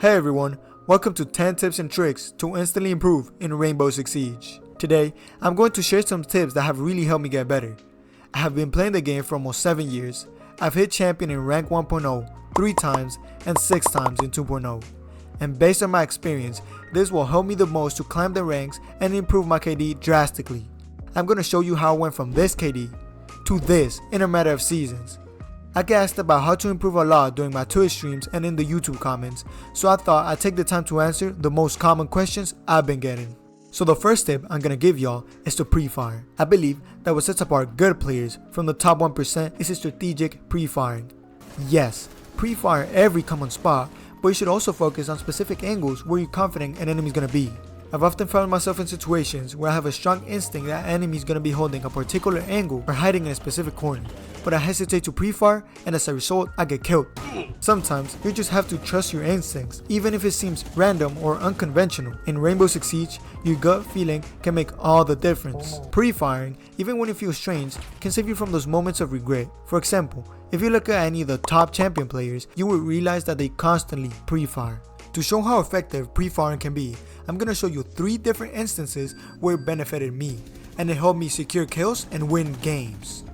Hey everyone, welcome to 10 tips and tricks to instantly improve in Rainbow Six Siege. Today, I'm going to share some tips that have really helped me get better. I have been playing the game for almost 7 years. I've hit champion in rank 1.0 3 times and 6 times in 2.0. And based on my experience, this will help me the most to climb the ranks and improve my KD drastically. I'm going to show you how I went from this KD to this in a matter of seasons. I get asked about how to improve a lot during my Twitch streams and in the YouTube comments, so I thought I'd take the time to answer the most common questions I've been getting. So the first tip I'm gonna give y'all is to Prefire. I believe that what sets apart good players from the top 1% is strategic pre-firing. Yes, pre-fire every common spot, but you should also focus on specific angles where you're confident an enemy's gonna be. I've often found myself in situations where I have a strong instinct that an enemy is going to be holding a particular angle or hiding in a specific corner, but I hesitate to pre-fire and as a result I get killed. Sometimes you just have to trust your instincts, even if it seems random or unconventional. In Rainbow Six Siege, your gut feeling can make all the difference. Pre-firing, even when it feels strange, can save you from those moments of regret. For example, if you look at any of the top champion players, you will realize that they constantly pre-fire. To show how effective pre-firing can be, I'm going to show you 3 different instances where it benefited me, and it helped me secure kills and win games.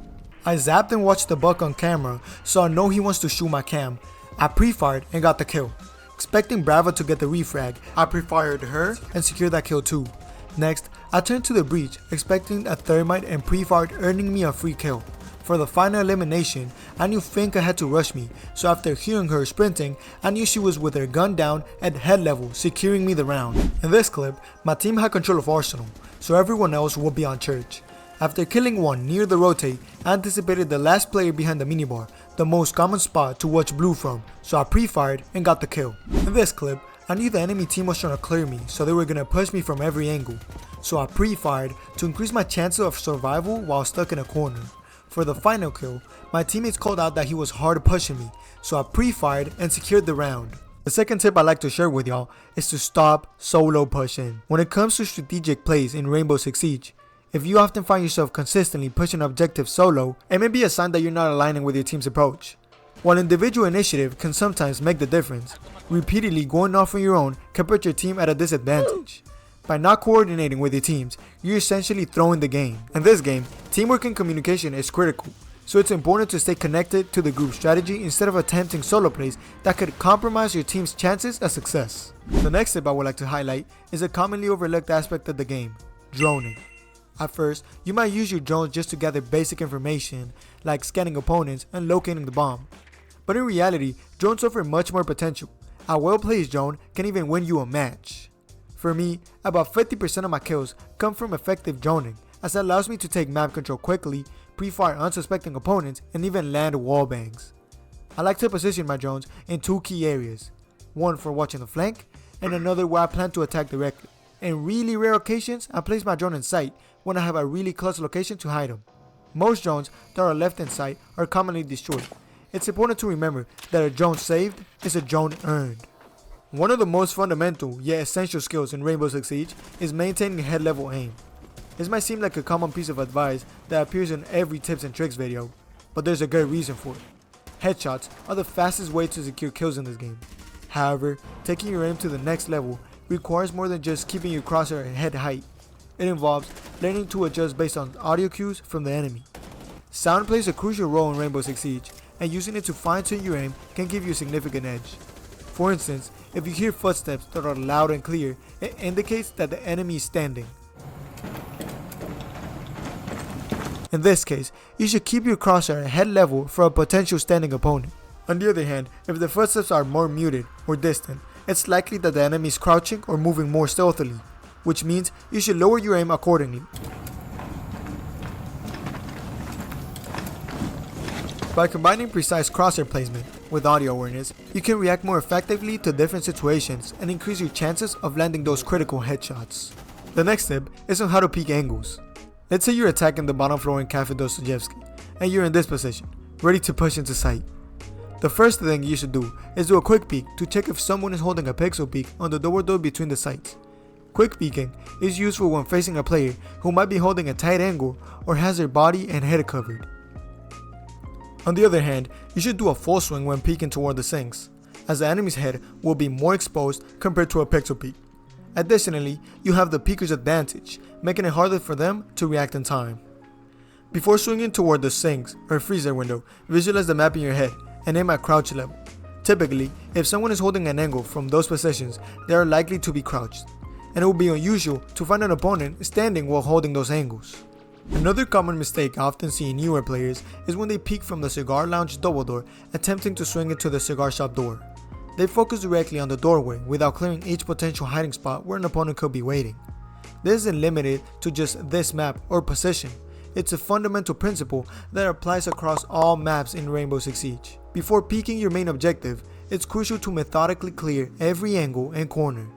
I zapped and watched the buck on camera, so I know he wants to shoot my cam. I pre-fired and got the kill. Expecting Brava to get the refrag, I pre-fired her and secured that kill too. Next, I turned to the breach, expecting a thermite and pre-fired, earning me a free kill. For the final elimination, I knew Finka had to rush me, so after hearing her sprinting, I knew she was with her gun down at head level, securing me the round. In this clip, my team had control of Arsenal, so everyone else would be on church. After killing one near the rotate, I anticipated the last player behind the minibar, the most common spot to watch blue from, so I pre-fired and got the kill. In this clip, I knew the enemy team was trying to clear me, so they were gonna push me from every angle, so I pre-fired to increase my chances of survival while stuck in a corner. For the final kill, my teammates called out that he was hard pushing me, so I pre-fired and secured the round. The second tip I like to share with y'all is to stop solo pushing. When it comes to strategic plays in Rainbow Six Siege, if you often find yourself consistently pushing objectives solo, it may be a sign that you're not aligning with your team's approach. While individual initiative can sometimes make the difference, repeatedly going off on your own can put your team at a disadvantage. By not coordinating with your teams, you're essentially throwing the game. In this game, teamwork and communication is critical, so it's important to stay connected to the group strategy instead of attempting solo plays that could compromise your team's chances of success. The next tip I would like to highlight is a commonly overlooked aspect of the game, droning. At first, you might use your drones just to gather basic information, like scanning opponents and locating the bomb. But in reality, drones offer much more potential. A well-placed drone can even win you a match. For me, about 50% of my kills come from effective droning, as it allows me to take map control quickly, pre-fire unsuspecting opponents, and even land wallbangs. I like to position my drones in 2 key areas, one for watching the flank, and another where I plan to attack directly. In really rare occasions, I place my drone in sight when I have a really close location to hide them. Most drones that are left in sight are commonly destroyed. It's important to remember that a drone saved is a drone earned. One of the most fundamental yet essential skills in Rainbow Six Siege is maintaining head level aim. This might seem like a common piece of advice that appears in every tips and tricks video, but there's a good reason for it. Headshots are the fastest way to secure kills in this game. However, taking your aim to the next level requires more than just keeping your crosshair at head height. It involves learning to adjust based on audio cues from the enemy. Sound plays a crucial role in Rainbow Six Siege, and using it to fine-tune your aim can give you a significant edge. For instance, if you hear footsteps that are loud and clear, it indicates that the enemy is standing. In this case, you should keep your crosshair at head level for a potential standing opponent. On the other hand, if the footsteps are more muted or distant, it's likely that the enemy is crouching or moving more stealthily, which means you should lower your aim accordingly. By combining precise crosshair placement with audio awareness, you can react more effectively to different situations and increase your chances of landing those critical headshots. The next tip is on how to peek angles. Let's say you're attacking the bottom floor in Cafe Dostoyevsky, and you're in this position, ready to push into sight. The first thing you should do is do a quick peek to check if someone is holding a pixel peek on the door between the sights. Quick peeking is useful when facing a player who might be holding a tight angle or has their body and head covered. On the other hand, you should do a full swing when peeking toward the sinks. as the enemy's head will be more exposed compared to a pixel peek. Additionally, you have the peeker's advantage, making it harder for them to react in time. Before swinging toward the sinks or freezer window, visualize the map in your head and aim at crouch level. Typically, if someone is holding an angle from those positions, they are likely to be crouched, and it will be unusual to find an opponent standing while holding those angles. Another common mistake I often see in newer players is when they peek from the cigar lounge double door, attempting to swing into the cigar shop door. They focus directly on the doorway without clearing each potential hiding spot where an opponent could be waiting. This isn't limited to just this map or position. It's a fundamental principle that applies across all maps in Rainbow Six Siege. Before peeking your main objective, it's crucial to methodically clear every angle and corner.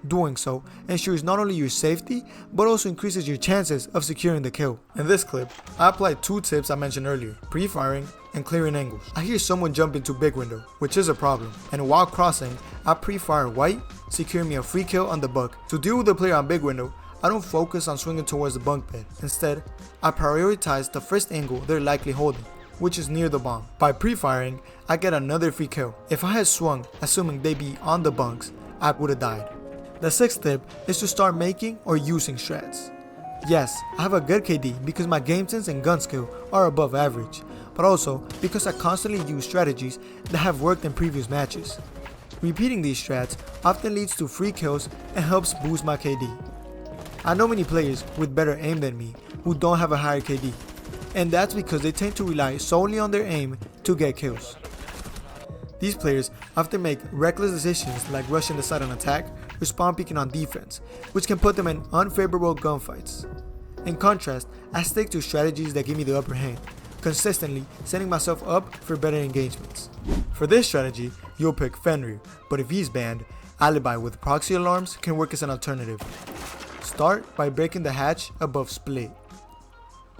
Doing so ensures not only your safety, but also increases your chances of securing the kill. In this clip, I applied 2 tips I mentioned earlier, pre-firing and clearing angles. I hear someone jump into big window, which is a problem, and while crossing, I pre-fire white, securing me a free kill on the buck. To deal with the player on big window, I don't focus on swinging towards the bunk bed. Instead, I prioritize the first angle they're likely holding, which is near the bomb. By pre-firing, I get another free kill. If I had swung, assuming they be on the bunks, I would have died. The 6th tip is to start making or using strats. Yes, I have a good KD because my game sense and gun skill are above average, but also because I constantly use strategies that have worked in previous matches. Repeating these strats often leads to free kills and helps boost my KD. I know many players with better aim than me who don't have a higher KD, and that's because they tend to rely solely on their aim to get kills. These players often make reckless decisions like rushing the side on attack or spawn peeking on defense, which can put them in unfavorable gunfights. In contrast, I stick to strategies that give me the upper hand, consistently setting myself up for better engagements. For this strategy, you'll pick Fenrir, but if he's banned, Alibi with proxy alarms can work as an alternative. Start by breaking the hatch above split.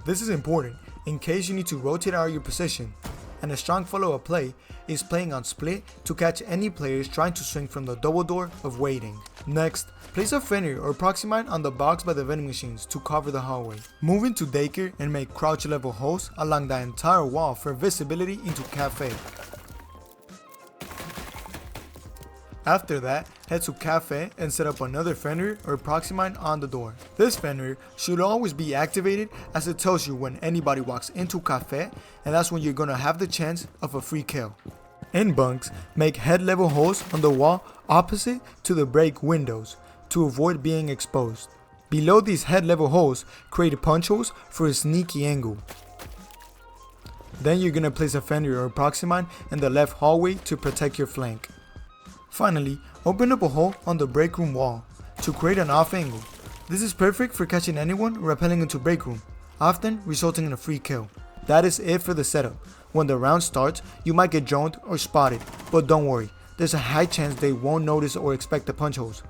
This is important in case you need to rotate out of your position, and a strong follow-up play is playing on split to catch any players trying to swing from the double door of waiting. Next, place a Fenrir or proxy mine on the box by the vending machines to cover the hallway. Move into daycare and make crouch level holes along the entire wall for visibility into cafe. After that, head to cafe and set up another Fenrir or proxy mine on the door. This Fenrir should always be activated as it tells you when anybody walks into cafe, and that's when you're gonna have the chance of a free kill. In bunks, make head level holes on the wall opposite to the break windows to avoid being exposed. Below these head level holes, create punch holes for a sneaky angle. Then you're gonna place a Fenrir or proxy mine in the left hallway to protect your flank. Finally, open up a hole on the break room wall to create an off angle. This is perfect for catching anyone rappelling into break room, often resulting in a free kill. That is it for the setup. When the round starts, you might get droned or spotted, but don't worry, there's a high chance they won't notice or expect the punch holes.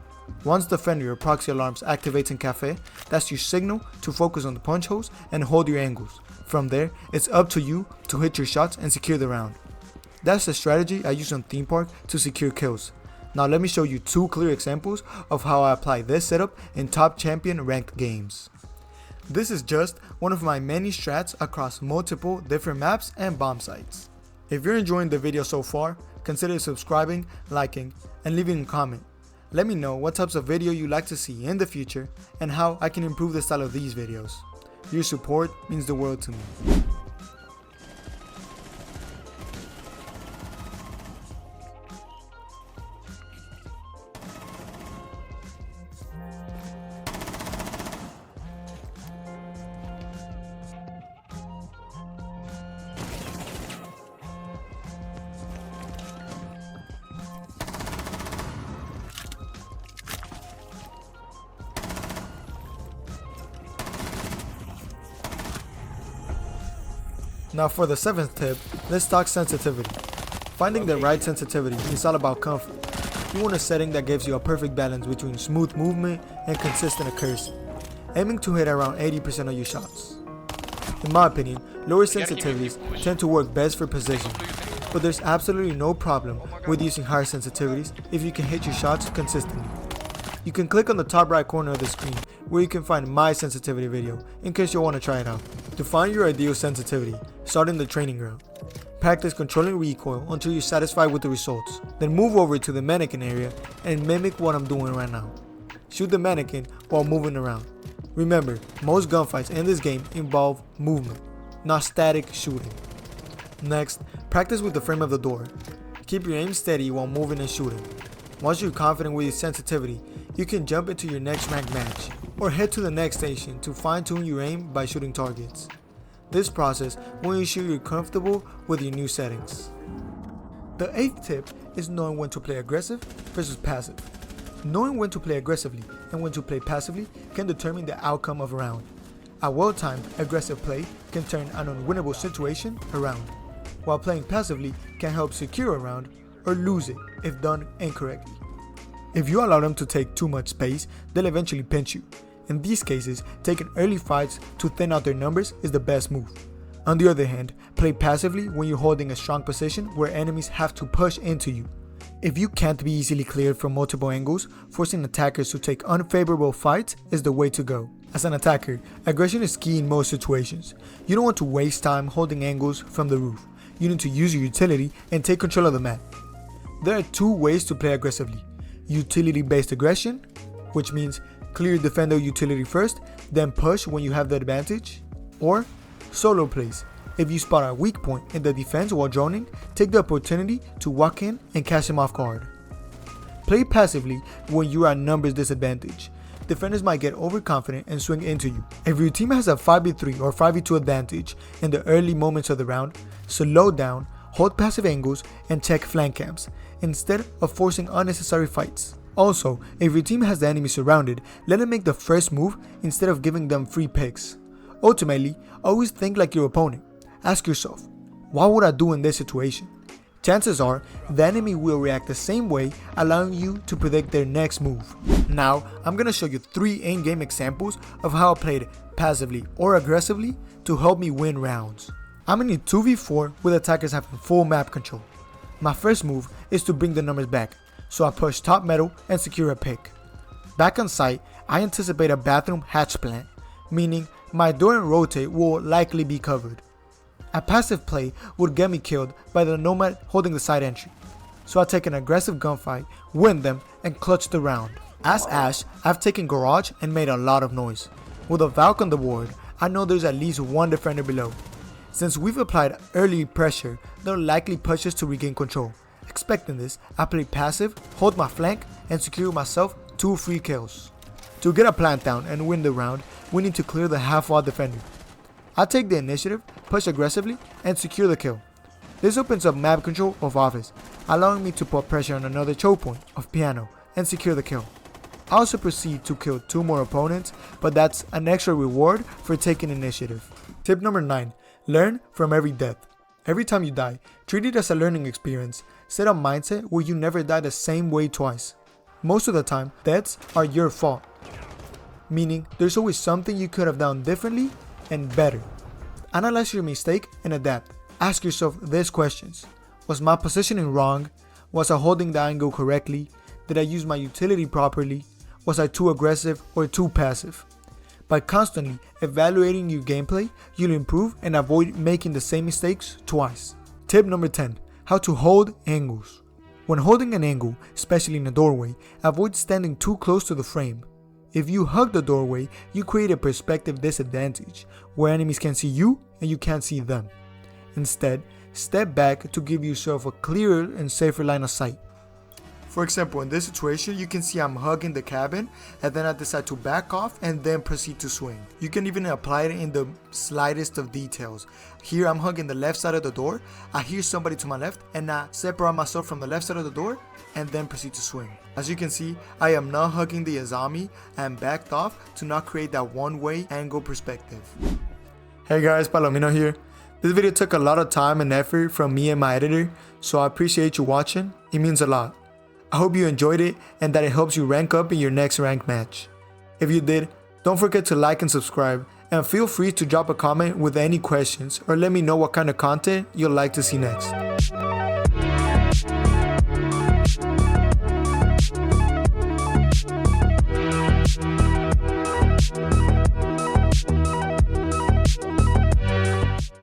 Once the Fenrir or proxy alarms activates in cafe, that's your signal to focus on the punch holes and hold your angles. From there, it's up to you to hit your shots and secure the round. That's the strategy I use on Theme Park to secure kills. Now let me show you 2 clear examples of how I apply this setup in top champion ranked games. This is just one of my many strats across multiple different maps and bomb sites. If you're enjoying the video so far, consider subscribing, liking, and leaving a comment. Let me know what types of video you'd like to see in the future and how I can improve the style of these videos. Your support means the world to me. Now for the 7th tip, let's talk sensitivity. Finding the right sensitivity is all about comfort. You want a setting that gives you a perfect balance between smooth movement and consistent accuracy, aiming to hit around 80% of your shots. In my opinion, lower sensitivities tend to work best for position, but there's absolutely no problem with using higher sensitivities if you can hit your shots consistently. You can click on the top right corner of the screen where you can find my sensitivity video in case you want to try it out. To find your ideal sensitivity, start in the training ground. Practice controlling recoil until you're satisfied with the results. Then move over to the mannequin area and mimic what I'm doing right now. Shoot the mannequin while moving around. Remember, most gunfights in this game involve movement, not static shooting. Next, practice with the frame of the door. Keep your aim steady while moving and shooting. Once you're confident with your sensitivity, you can jump into your next ranked match, or head to the next station to fine-tune your aim by shooting targets. This process will ensure you're comfortable with your new settings. The 8th tip is knowing when to play aggressive versus passive. Knowing when to play aggressively and when to play passively can determine the outcome of a round. A well-timed aggressive play can turn an unwinnable situation around, while playing passively can help secure a round or lose it if done incorrectly. If you allow them to take too much space, they'll eventually pinch you. In these cases, taking early fights to thin out their numbers is the best move. On the other hand, play passively when you're holding a strong position where enemies have to push into you. If you can't be easily cleared from multiple angles, forcing attackers to take unfavorable fights is the way to go. As an attacker, aggression is key in most situations. You don't want to waste time holding angles from the roof. You need to use your utility and take control of the map. There are two ways to play aggressively: utility-based aggression, which means clear defender utility first, then push when you have the advantage, or solo plays. If you spot a weak point in the defense while droning, take the opportunity to walk in and catch them off guard. Play passively when you are at numbers disadvantage. Defenders might get overconfident and swing into you. If your team has a 5v3 or 5v2 advantage in the early moments of the round, slow down, hold passive angles, and check flank camps, instead of forcing unnecessary fights. Also, if your team has the enemy surrounded, let them make the first move instead of giving them free picks. Ultimately, always think like your opponent. Ask yourself, what would I do in this situation? Chances are, the enemy will react the same way, allowing you to predict their next move. Now, I'm gonna show you 3 in-game examples of how I played passively or aggressively to help me win rounds. I'm in a 2v4 with attackers having full map control. My first move is to bring the numbers back, so I push top metal and secure a pick. Back on site, I anticipate a bathroom hatch plant, meaning my door and rotate will likely be covered. A passive play would get me killed by the nomad holding the side entry, so I take an aggressive gunfight, win them, and clutch the round. As Ash, I've taken garage and made a lot of noise. With a Valk on the board, I know there's at least one defender below. Since we've applied early pressure, they'll likely push us to regain control. Expecting this, I play passive, hold my flank, and secure myself 2 free kills. To get a plant down and win the round, we need to clear the half-wall defender. I take the initiative, push aggressively, and secure the kill. This opens up map control of office, allowing me to put pressure on another choke point of piano and secure the kill. I also proceed to kill 2 more opponents, but that's an extra reward for taking initiative. Tip number 9. Learn from every death. Every time you die, treat it as a learning experience. Set a mindset where you never die the same way twice. Most of the time, deaths are your fault, meaning there's always something you could have done differently and better. Analyze your mistake and adapt. Ask yourself these questions: was my positioning wrong? Was I holding the angle correctly? Did I use my utility properly? Was I too aggressive or too passive? By constantly evaluating your gameplay, you'll improve and avoid making the same mistakes twice. Tip number 10. How to hold angles. When holding an angle, especially in a doorway, avoid standing too close to the frame. If you hug the doorway, you create a perspective disadvantage, where enemies can see you and you can't see them. Instead, step back to give yourself a clearer and safer line of sight. For example, in this situation, you can see I'm hugging the cabin, and then I decide to back off and then proceed to swing. You can even apply it in the slightest of details. Here I'm hugging the left side of the door, I hear somebody to my left, and I separate myself from the left side of the door, and then proceed to swing. As you can see, I am not hugging the Azami and backed off to not create that one-way angle perspective. Hey guys, Palomino here. This video took a lot of time and effort from me and my editor, so I appreciate you watching. It means a lot. I hope you enjoyed it and that it helps you rank up in your next ranked match. If you did, don't forget to like and subscribe, and feel free to drop a comment with any questions or let me know what kind of content you'd like to see next.